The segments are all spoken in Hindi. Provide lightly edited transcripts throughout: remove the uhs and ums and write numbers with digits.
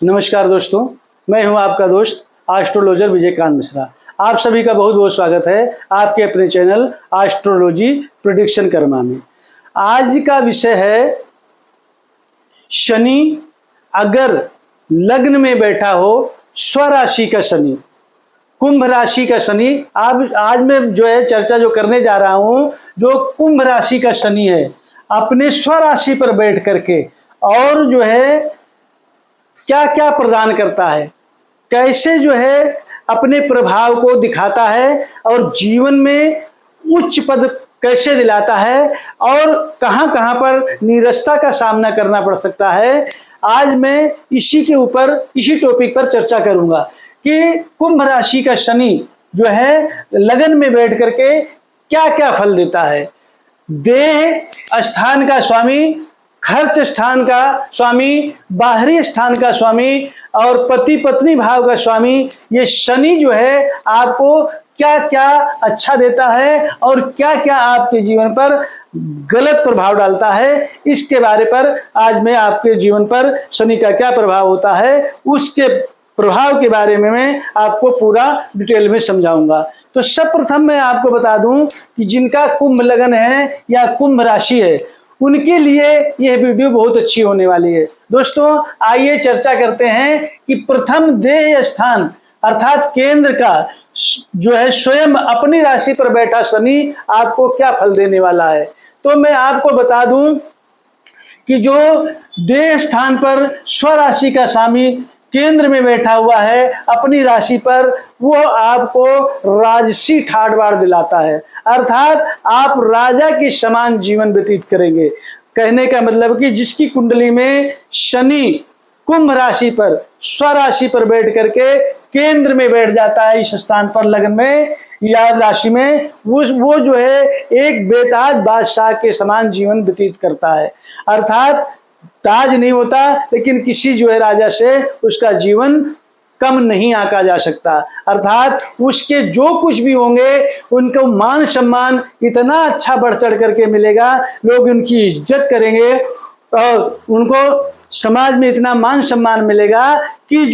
नमस्कार दोस्तों, मैं हूं आपका दोस्त एस्ट्रोलॉजर विजयकांत मिश्रा। आप सभी का बहुत बहुत स्वागत है आपके अपने चैनल एस्ट्रोलॉजी प्रेडिक्शन कर्मा में। आज का विषय है शनि अगर लग्न में बैठा हो, स्वराशि का शनि, कुंभ राशि का शनि। आज मैं चर्चा करने जा रहा हूं, जो कुंभ राशि का शनि है अपने स्वराशि पर बैठ करके और क्या क्या प्रदान करता है, कैसे अपने प्रभाव को दिखाता है और जीवन में उच्च पद कैसे दिलाता है और कहां कहां पर निराशा का सामना करना पड़ सकता है। आज मैं इसी टॉपिक पर चर्चा करूंगा कि कुंभ राशि का शनि लगन में बैठ करके क्या क्या फल देता है। देह स्थान का स्वामी, खर्च स्थान का स्वामी, बाहरी स्थान का स्वामी और पति पत्नी भाव का स्वामी, ये शनि आपको क्या क्या अच्छा देता है और क्या क्या आपके जीवन पर गलत प्रभाव डालता है, इसके बारे पर आज मैं आपके जीवन पर शनि का क्या प्रभाव होता है उसके प्रभाव के बारे में मैं आपको पूरा डिटेल में समझाऊंगा। तो सर्वप्रथम मैं आपको बता दूं कि जिनका कुंभ लगन है या कुंभ राशि है उनके लिए यह वीडियो बहुत अच्छी होने वाली है। दोस्तों आइए चर्चा करते हैं कि प्रथम देह स्थान अर्थात केंद्र का स्वयं अपनी राशि पर बैठा शनि आपको क्या फल देने वाला है। तो मैं आपको बता दूं कि जो देह स्थान पर स्वराशि का स्वामी केंद्र में बैठा हुआ है अपनी राशि पर, वो आपको राजसी ठाट बाढ़ दिलाता है, अर्थात आप राजा के समान जीवन व्यतीत करेंगे। कहने का मतलब कि जिसकी कुंडली में शनि कुंभ राशि पर स्वराशि पर बैठ करके केंद्र में बैठ जाता है, इस स्थान पर लगन में या राशि में, वो एक बेताज बादशाह के समान जीवन व्यतीत करता है। अर्थात ताज नहीं होता लेकिन किसी राजा से उसका जीवन कम नहीं आंका जा सकता। अर्थात उसके जो कुछ भी होंगे उनको मान सम्मान इतना अच्छा बढ़ चढ़ करके मिलेगा, लोग उनकी इज्जत करेंगे और उनको समाज में इतना मान सम्मान मिलेगा कि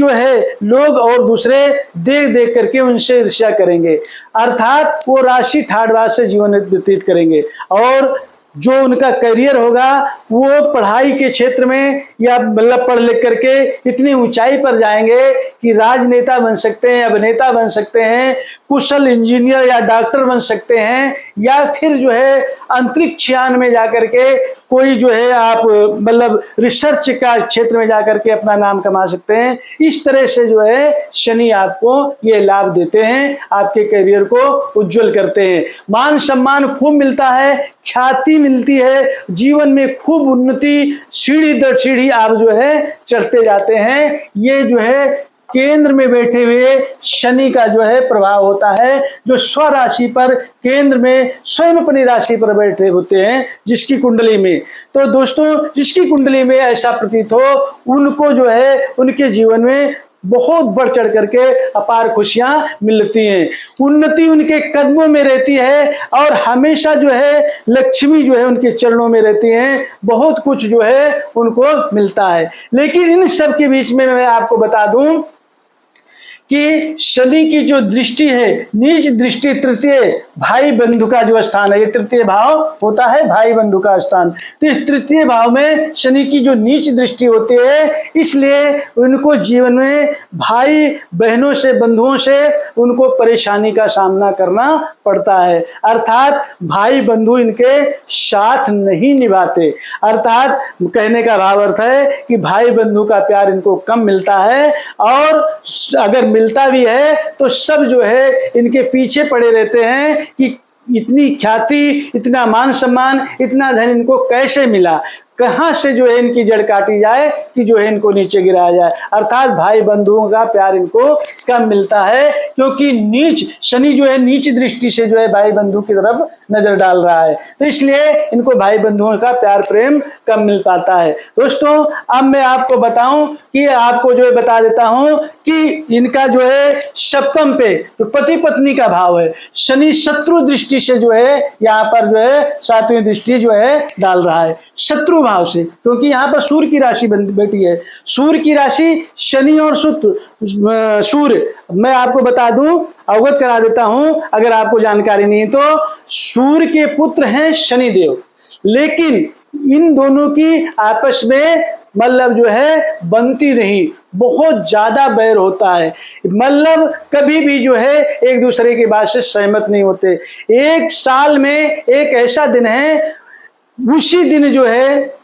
लोग और दूसरे देख देख करके उनसे ईर्ष्या करेंगे। अर्थात वो राशि ठाठबाज से जीवन व्यतीत करेंगे और जो उनका करियर होगा वो पढ़ाई के क्षेत्र में या मतलब पढ़ लिख करके इतनी ऊंचाई पर जाएंगे कि राजनेता बन सकते हैं, अभिनेता बन सकते हैं, कुशल इंजीनियर या डॉक्टर बन सकते हैं, या फिर अंतरिक्ष यान में जाकर के कोई आप मतलब रिसर्च का क्षेत्र में जाकर के अपना नाम कमा सकते हैं। इस तरह से शनि आपको ये लाभ देते हैं, आपके करियर को उज्जवल करते हैं, मान सम्मान खूब मिलता है, ख्याति मिलती है, जीवन में खूब उन्नति, सीढ़ी दर सीढ़ी आप चढ़ते जाते हैं। ये केंद्र में बैठे हुए शनि का प्रभाव होता है, जो स्वराशि पर केंद्र में स्वयं अपनी राशि पर बैठे होते हैं जिसकी कुंडली में। तो दोस्तों जिसकी कुंडली में ऐसा प्रतीत हो उनको उनके जीवन में बहुत बढ़ चढ़ करके अपार खुशियां मिलती हैं, उन्नति उनके कदमों में रहती है और हमेशा लक्ष्मी उनके चरणों में रहती हैं, बहुत कुछ उनको मिलता है। लेकिन इन सब के बीच में मैं आपको बता दूं कि शनि की जो दृष्टि है, नीच दृष्टि, तृतीय भाई बंधु का जो स्थान है, ये तृतीय भाव होता है भाई बंधु का स्थान। तो इस तृतीय भाव में शनि की जो नीच दृष्टि होती है, इसलिए उनको जीवन में भाई बहनों से, बंधुओं से उनको परेशानी का सामना करना पड़ता है। अर्थात भाई बंधु इनके साथ नहीं निभाते। अर्थात कहने का भाव अर्थ है कि भाई बंधु का प्यार इनको कम मिलता है और अगर मिलता भी है तो सब इनके पीछे पड़े रहते हैं कि इतनी ख्याति, इतना मान सम्मान, इतना धन इनको कैसे मिला, कहां से इनकी जड़ काटी जाए कि इनको नीचे गिराया जाए। अर्थात भाई बंधुओं का प्यार इनको कम मिलता है क्योंकि नीच शनि जो है नीच दृष्टि से जो है भाई बंधु की तरफ नजर डाल रहा है, तो इसलिए इनको भाई बंधुओं का प्यार प्रेम कम मिल पाता है। दोस्तों अब मैं आपको बताऊं कि आपको जो है बता देता हूं कि इनका जो है सप्तम पे जो पति पत्नी का भाव है, शनि शत्रु दृष्टि से जो है यहाँ पर जो है सातवीं दृष्टि जो है डाल रहा है शत्रु भाव से, क्योंकि यहाँ पर सूर्य की राशि बैठी है। सूर्य की राशि शनि और सूर्य मैं आपको बता दूं, अवगत करा देता हूं अगर आपको जानकारी नहीं है तो, सूर्य के पुत्र हैं शनिदेव, लेकिन इन दोनों की आपस में मतलब जो है बनती नहीं, बहुत ज्यादा बैर होता है, मतलब कभी भी जो है एक दूसरे की बात से सहमत नहीं होते। एक साल में एक ऐसा दिन है, उसी दिन जो है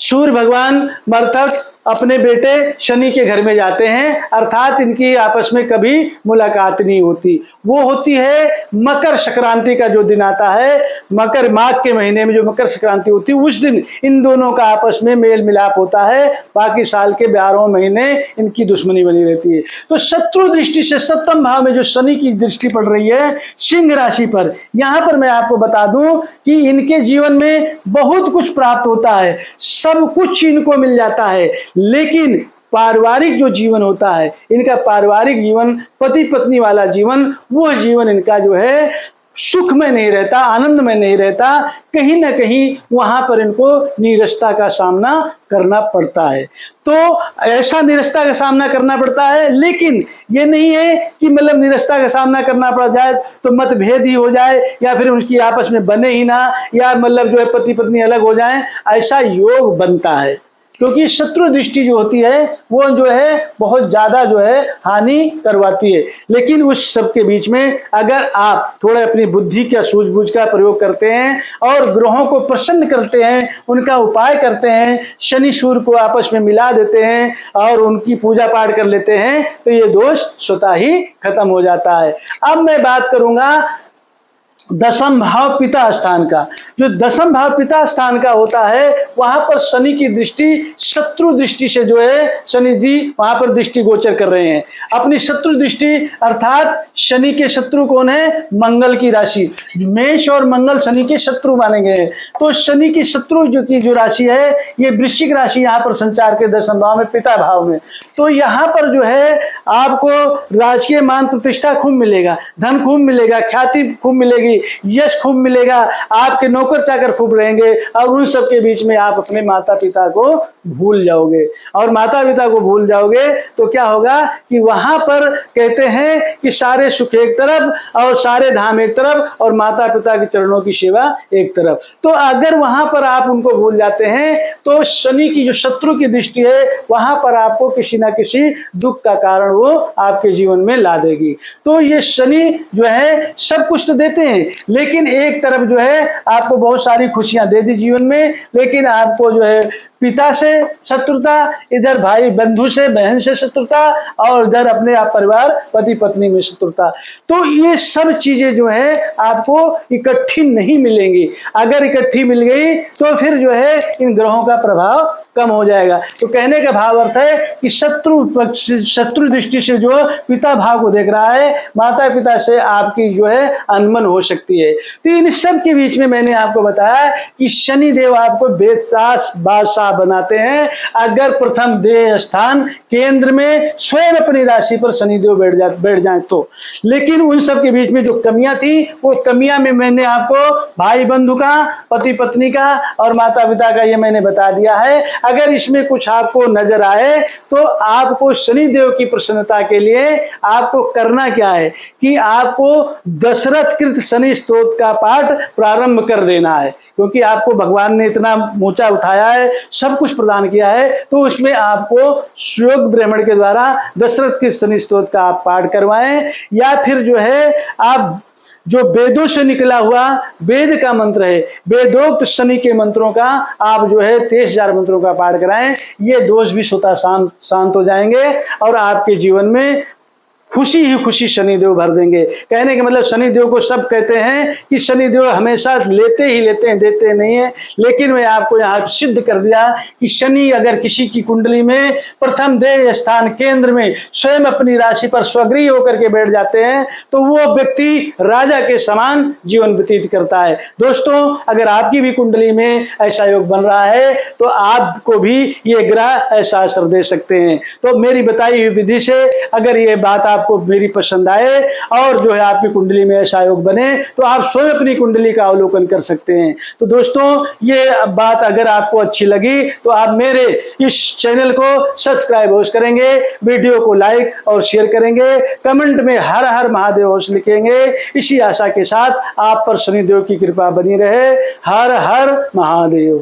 सूर्य भगवान मर्तक अपने बेटे शनि के घर में जाते हैं, अर्थात इनकी आपस में कभी मुलाकात नहीं होती। वो होती है मकर संक्रांति का जो दिन आता है, मकर माघ के महीने में जो मकर संक्रांति होती है, उस दिन इन दोनों का आपस में मेल मिलाप होता है, बाकी साल के 12 महीने इनकी दुश्मनी बनी रहती है। तो शत्रु दृष्टि से सप्तम भाव में जो शनि की दृष्टि पड़ रही है सिंह राशि पर, यहां पर मैं आपको बता दूं कि इनके जीवन में बहुत कुछ प्राप्त होता है, सब कुछ इनको मिल जाता है, लेकिन पारिवारिक जो जीवन होता है इनका, पारिवारिक जीवन पति पत्नी वाला जीवन, वो जीवन इनका जो है सुख में नहीं रहता, आनंद में नहीं रहता, कहीं ना कहीं वहां पर इनको निरस्ता का सामना करना पड़ता है। तो ऐसा निरस्ता का सामना करना पड़ता है, लेकिन ये नहीं है कि मतलब निरस्ता का सामना करना पड़ जाए तो मतभेद ही हो जाए या फिर उनकी आपस में बने ही ना, या मतलब जो है पति पत्नी अलग हो जाएं, ऐसा योग बनता है, क्योंकि शत्रु दृष्टि जो होती है वो जो है बहुत ज्यादा जो है हानि करवाती है। लेकिन उस सब के बीच में अगर आप थोड़ा अपनी बुद्धि का सूझबूझ का प्रयोग करते हैं और ग्रहों को प्रसन्न करते हैं, उनका उपाय करते हैं, शनि सूर्य को आपस में मिला देते हैं और उनकी पूजा पाठ कर लेते हैं, तो ये दोष स्वतः ही खत्म हो जाता है। अब मैं बात करूंगा दसम भाव पिता स्थान का। जो दसम भाव पिता स्थान का होता है, वहां पर शनि की दृष्टि शत्रु दृष्टि से जो है शनि जी वहां पर दृष्टि गोचर कर रहे हैं। अपनी शत्रु दृष्टि अर्थात शनि के शत्रु कौन है? मंगल की राशि, मेष और मंगल शनि के शत्रु माने गए हैं। तो शनि की शत्रु जो राशि है ये वृश्चिक राशि यहाँ पर संचार के दसम भाव में पिता भाव में। तो यहाँ पर जो है आपको राजकीय मान प्रतिष्ठा खूब मिलेगा, धन खूब मिलेगा, ख्याति खूब मिलेगी, यश खूब मिलेगा, आपके नौकर चाकर खूब रहेंगे, और उन सब के बीच में आप अपने माता पिता को भूल जाओगे। और माता पिता को भूल जाओगे तो क्या होगा कि वहां पर कहते हैं कि सारे सुख एक तरफ और सारे धाम एक तरफ और माता पिता के चरणों की सेवा एक तरफ। तो अगर वहां पर आप उनको भूल जाते हैं तो शनि की जो शत्रु की दृष्टि है वहां पर आपको किसी ना किसी दुख का कारण वो आपके जीवन में ला देगी। तो ये शनि जो है सब कुछ तो देते हैं, लेकिन एक तरफ जो है आपको बहुत सारी खुशियां दे दी जीवन में, लेकिन आपको जो है पिता से शत्रुता, इधर भाई बंधु से बहन से शत्रुता, और इधर अपने आप परिवार पति पत्नी में शत्रुता। तो ये सब चीजें जो है आपको इकट्ठी नहीं मिलेंगी। अगर इकट्ठी मिल गई तो फिर जो है इन ग्रहों का प्रभाव कम हो जाएगा। तो कहने का भाव अर्थ है कि शत्रु दृष्टि से जो पिता भाव को देख रहा है, माता पिता से आपकी जो है अनबन हो सकती है। तो इन सब के बीच में मैंने आपको बताया कि शनि देव आपको बेदसास बादशाह बनाते हैं अगर प्रथम देह स्थान केंद्र में स्वयं अपनी राशि पर शनिदेव बैठ जाए तो। लेकिन उन सब के बीच में जो कमियां थी वो कमियां में मैंने आपको भाई बंधु का, पति पत्नी का और माता पिता का ये मैंने बता दिया है। अगर इसमें कुछ आपको नजर आए तो आपको शनिदेव की प्रसन्नता के लिए आपको करना क्या है कि आपको दशरथ कृत शनि स्तोत्र का पाठ प्रारंभ कर देना है, क्योंकि आपको भगवान ने इतना ऊंचा उठाया है, सब कुछ प्रदान किया है, तो उसमें आपको योग ब्राह्मण के द्वारा दशरथ कृत शनि स्तोत्र का आप पाठ करवाएं, या फिर जो है आप जो वेदों से निकला हुआ वेद का मंत्र है, वेदोक्त शनि के मंत्रों का आप जो है 23,000 मंत्रों का पाठ कराएं। ये दोष भी स्वतः शांत हो जाएंगे और आपके जीवन में खुशी ही खुशी शनिदेव भर देंगे। कहने के मतलब शनिदेव को सब कहते हैं कि शनिदेव हमेशा लेते ही लेते हैं, देते नहीं है। लेकिन मैं आपको यहाँ सिद्ध कर दिया कि शनि अगर किसी की कुंडली में प्रथम देय स्थान केंद्र में स्वयं अपनी राशि पर स्वगृह होकर के बैठ जाते हैं तो वो व्यक्ति राजा के समान जीवन व्यतीत करता है। दोस्तों, अगर आपकी भी कुंडली में ऐसा योग बन रहा है तो आपको भी ये ग्रह ऐसा असर दे सकते हैं। तो मेरी बताई हुई विधि से अगर ये बात आपको मेरी पसंद आए और जो है आपकी कुंडली में ऐसा योग बने तो आप स्वयं अपनी कुंडली का अवलोकन कर सकते हैं। तो दोस्तों, ये बात अगर आपको अच्छी लगी तो आप मेरे इस चैनल को सब्सक्राइब अवश्य करेंगे, वीडियो को लाइक और शेयर करेंगे, कमेंट में हर हर महादेव अवश्य लिखेंगे। इसी आशा के साथ आप पर शनिदेव की कृपा बनी रहे। हर हर महादेव।